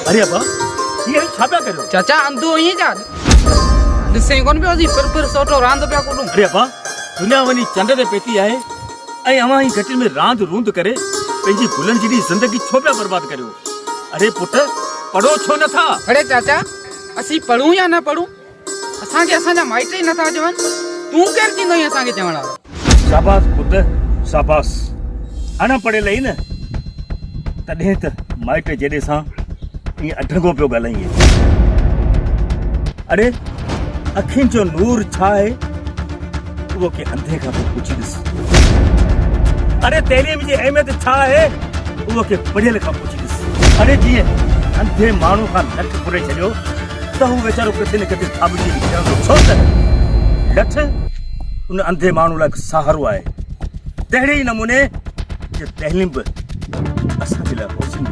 अरे अब्बा ये छापा करो चाचा अंधो ही जा दिसे कोन पे ओजी पर सोटो रांद पे कोडू अरे अब्बा दुनिया वनी चंद ते पेती आहे ऐ अमा ही घटिन में रांद रूंद करे पंजी गुलन जी जिंदगी छो पे बर्बाद करियो अरे पुट पढ़ो छो न था अरे चाचा असी पढ़ू या ना पढ़ू असा के असा माइट ही न था जवन तू केर थींदो असा के चवणा शाबाश पुट शाबाश अना पढ़े लई न तडे त माइट जेडे सा ये अढगो पियो गलाइए अरे अखिन जो नूर छा है वो के अंधे का पूछी दिस अरे तैलीम जी अहमियत छा है वो के पढ़ियल का पूछी दिस अरे जी अंधे मानू का लठ पुरे चलियो तो वो बेचारो किथे न किथे थाबजी निकरंदो छो त लठ उन अंधे मानू ला सहारो आहे तहड़े ही नमूने जो तहलीम असा के ला रोशन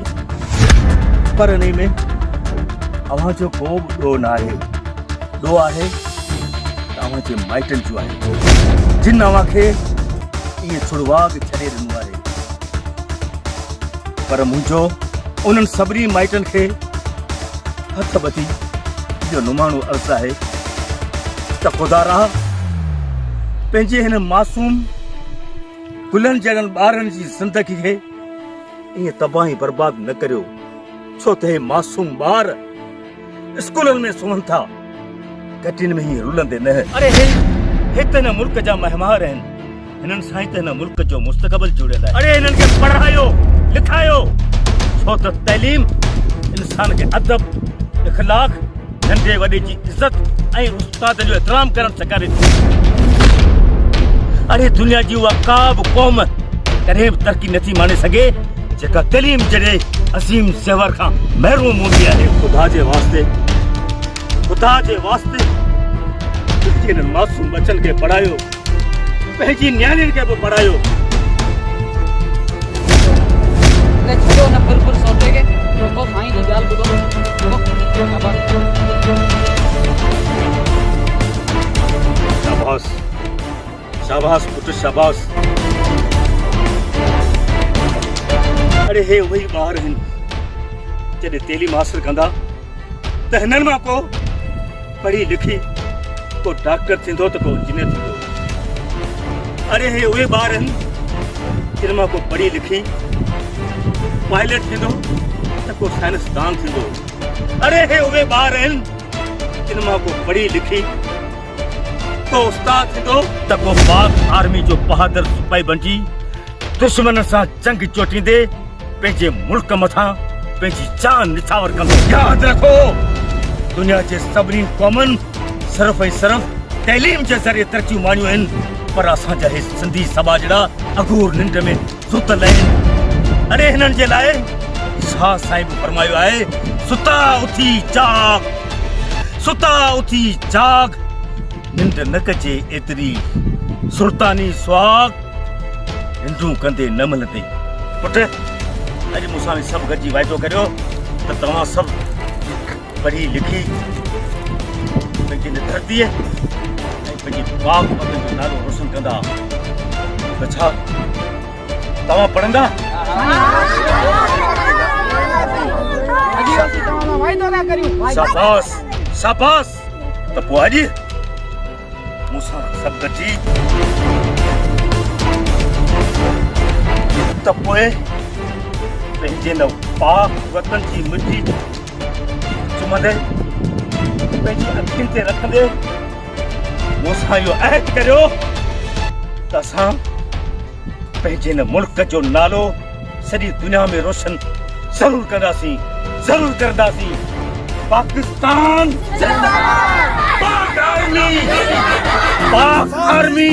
पर नहीं में अवा जो को दो ना है दो आहे अवा जे माइटन जो आहे जिन अवा के ये छुड़वा के छड़े रनु आहे पर मुंजो उनन सबरी माइटन के हथ बती जो नुमाणो अर्थ आहे त खुदा रहा पंहिंजे हिन मासूम गुलन जगन ॿारनि जी ज़िंदगी खे ईअं तबाही बर्बाद न करियो छो त हे मासूम ॿार स्कूलनि में सुम्हनि था घटिन में ही रुलंदे न अरे हे त हिन मुल्क जा महिमार आहिनि हिननि सां ई त हिन मुल्क जो मुस्तक़बिल जुड़ियल आहे अरे हिननि खे पढ़ायो लिखायो छो त तइलीम इंसान खे अदब इख़लाक़ नंढे वॾे जी इज़त ऐं उस्ताद जो एतिराम करणु सेखारे थी अरे दुनिया जी उहा का बि क़ौम कॾहिं बि तरक़ी नथी माने सघे जेका तइलीम जहिड़े असीम ज़ेवर खां महरूम हूंदी आहे खुदा जे वास्ते हिननि मासूम बचनि खे पढ़ायो पंहिंजी न्याणियुनि खे बि पढ़ायो ले छोड़ो ना पर सोटे के रोको खाई गजाल बुदो शाबाश शाबाश पुट शाबाश अरे हे वही ॿार आहिनि जॾहिं तइलीम हासिल कंदा त हिननि मां को पढ़ी लिखी को डॉक्टर थींदो त को इंजीनियर थींदो अरे हे उहे ॿार आहिनि जिन मां को पढ़ी लिखी पायलट थींदो त को साइंसदान थींदो अरे हे उहे ॿार आहिनि जिन मां को पढ़ी लिखी को उस्ताद थींदो त को पाक आर्मी जो बहादुर सिपाही बणिजी दुश्मन सां जंग चोटींदे पंहिंजे मुल्क मथां पंहिंजी जान निछावर कंदो यादि रखो दुनिया जे सभिनी क़ौमनि सिर्फ़ ऐं सिर्फ़ तइलीम जे ज़रिए तरक़ियूं माणियूं आहिनि पर असांजा हे सिंधी समाज अघूर निंड में सुतल आहिनि अरे हिननि जे लाइ शाह साईं बि फरमायो आहे सुता उथी जाग निंड न कजे एतिरी सुल्तानी सुहाग निंडूं कंदे न मिलंदे पुट अॼु मूंसां सभु गॾिजी वाइदो करियो त तव्हां सभु पढ़ी लिखी पंहिंजी धरतीअ ऐं पंहिंजी पाक पगनि जो नालो रोशन कंदा त छा तव्हां पढ़ंदा शाबाश शाबाश त पोइ अॼु मूंसां सभु गॾिजी त पोइ पंहिंजे न पाक वतन जी मिटी चुमंदे पंहिंजी अखियुनि ते रखंदे मूंसां इहो अहद करियो त असां पंहिंजे न मुल्क जो नालो सॼी दुनिया में रोशन ज़रूर कंदासीं पाकिस्तान पाक आर्मी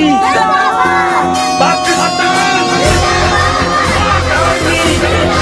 पाकिस्तान पाक आर्मी